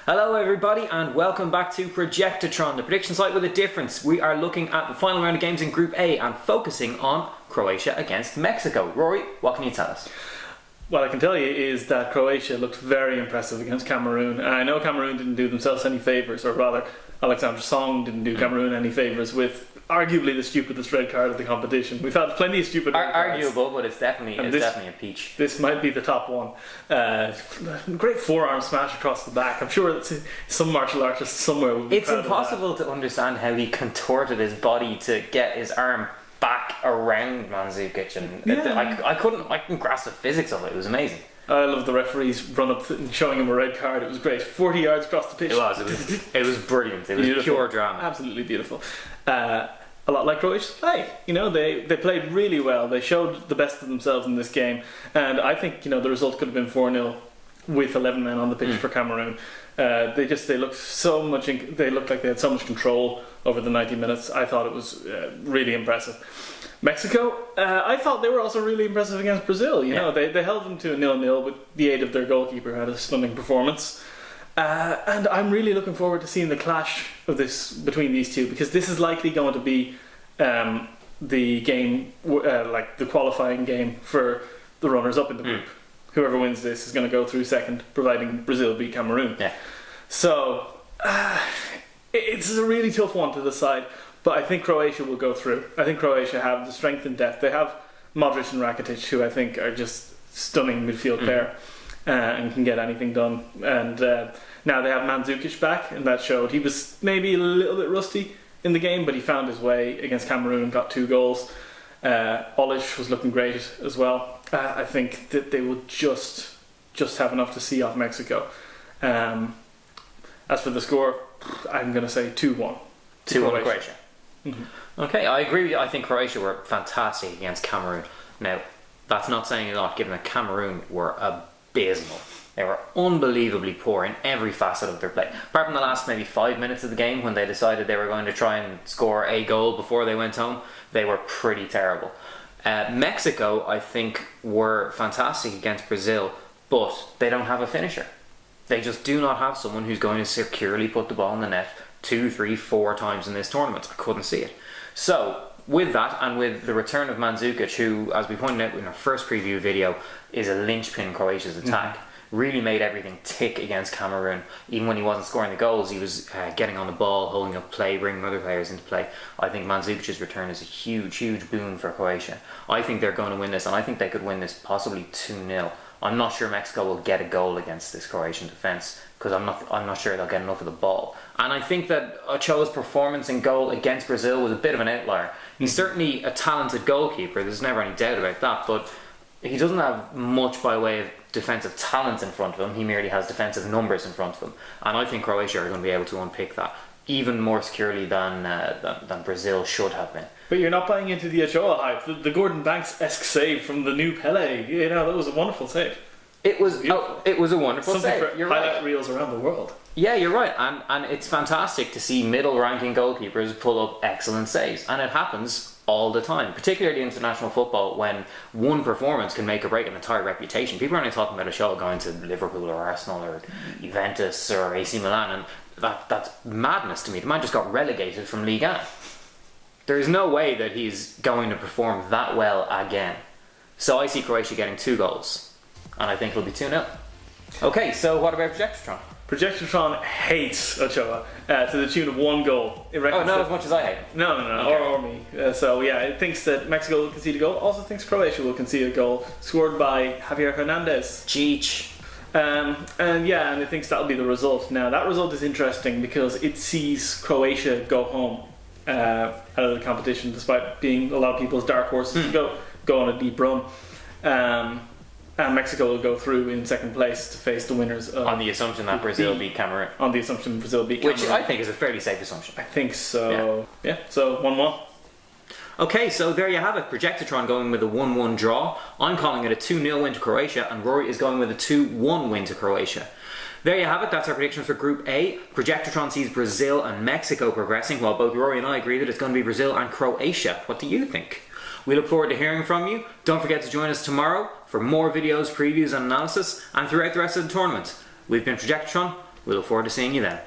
Hello everybody and welcome back to Projectotron, the prediction site with a difference. We are looking at the final round of games in Group A and focusing on Croatia against Mexico. Rory, what can you tell us? What I can tell you is that Croatia looked very impressive against Cameroon, and I know Cameroon didn't do themselves any favours, or rather Alexander Song didn't do Cameroon any favours with arguably the stupidest red card of the competition. We've had plenty of stupid red cards. Arguable, but it's definitely a peach. This might be the top one. Great forearm smash across the back. I'm sure that some martial artist somewhere will be It's impossible to understand how he contorted his body to get his arm back around Mandzukic, and I couldn't grasp the physics of it. It was amazing. I love the referees run up and showing him a red card. It was great. 40 yards across the pitch. It was brilliant. It was beautiful. Pure drama. Absolutely beautiful. A lot like Croatia's play. You know, they played really well. They showed the best of themselves in this game, and I think the result could have been 4-0 with 11 men on the pitch for Cameroon. They looked so much. They looked like they had so much control over the 90 minutes. I thought it was really impressive. Mexico, I thought they were also really impressive against Brazil. You know, they held them to a 0-0 with the aid of their goalkeeper, who had a stunning performance. And I'm really looking forward to seeing the clash of this between these two, because this is likely going to be the game, like the qualifying game for the runners-up in the group. Whoever wins this is going to go through second, providing Brazil beat Cameroon. Yeah. So it's a really tough one to decide. But I think Croatia will go through. I think Croatia have the strength and depth. They have Modric and Rakitic, who I think are just stunning midfield player and can get anything done. And now they have Mandzukic back, and that showed. He was maybe a little bit rusty in the game, but he found his way against Cameroon and got 2 goals. Olish was looking great as well. I think that they will just have enough to see off Mexico. As for the score, I'm going to say 2-1. 2-1 Croatia. Okay, I agree with you. I think Croatia were fantastic against Cameroon. Now, that's not saying a lot, given that Cameroon were abysmal. They were unbelievably poor in every facet of their play. Apart from the last maybe 5 minutes of the game, when they decided they were going to try and score a goal before they went home, they were pretty terrible. Mexico, I think, were fantastic against Brazil, but they don't have a finisher. They just do not have someone who's going to securely put the ball in the net 2, 3, 4 times in this tournament. I couldn't see it. So, with that, and with the return of Mandzukic, who, as we pointed out in our first preview video, is a linchpin in Croatia's attack, really made everything tick against Cameroon. Even when he wasn't scoring the goals, he was getting on the ball, holding up play, bringing other players into play. I think Mandzukic's return is a huge, huge boon for Croatia. I think they're going to win this, and I think they could win this possibly 2-0. I'm not sure Mexico will get a goal against this Croatian defence, because I'm not sure they'll get enough of the ball. And I think that Ochoa's performance in goal against Brazil was a bit of an outlier. He's certainly a talented goalkeeper, there's never any doubt about that, but he doesn't have much by way of defensive talent in front of him. He merely has defensive numbers in front of him. And I think Croatia are going to be able to unpick that even more securely than Brazil should have been. But you're not buying into the Ochoa hype. The Gordon Banks-esque save from the new Pele, that was a wonderful save. It was a wonderful Something save. for You're highlight right. reels around the world. Yeah, you're right, and it's fantastic to see middle-ranking goalkeepers pull up excellent saves, and it happens all the time, particularly in international football, when one performance can make or break an entire reputation. People aren't talking about Ochoa going to Liverpool or Arsenal or Juventus or AC Milan, and that's madness to me. The man just got relegated from Ligue 1. There is no way that he's going to perform that well again. So I see Croatia getting 2 goals, and I think it'll be 2-0. Okay, so what about Projectotron? Projectotron hates Ochoa to the tune of 1 goal. Not as much as I hate. No, okay. or me. It thinks that Mexico will concede a goal. Also thinks Croatia will concede a goal, scored by Javier Hernandez. Cheech. And it thinks that'll be the result. Now, that result is interesting because it sees Croatia go home out of the competition, despite being a lot of people's dark horses to go on a deep run. And Mexico will go through in second place to face the winners on the assumption that Brazil beat Cameroon. On the assumption Brazil beat Cameroon. Which I think is a fairly safe assumption. I think so. Yeah, so 1-1. Okay, so there you have it. Projectotron going with a 1-1 draw. I'm calling it a 2-0 win to Croatia, and Rory is going with a 2-1 win to Croatia. There you have it. That's our predictions for Group A. Projectotron sees Brazil and Mexico progressing, while both Rory and I agree that it's going to be Brazil and Croatia. What do you think? We look forward to hearing from you. Don't forget to join us tomorrow for more videos, previews and analysis, and throughout the rest of the tournament. We've been Projectotron. We look forward to seeing you then.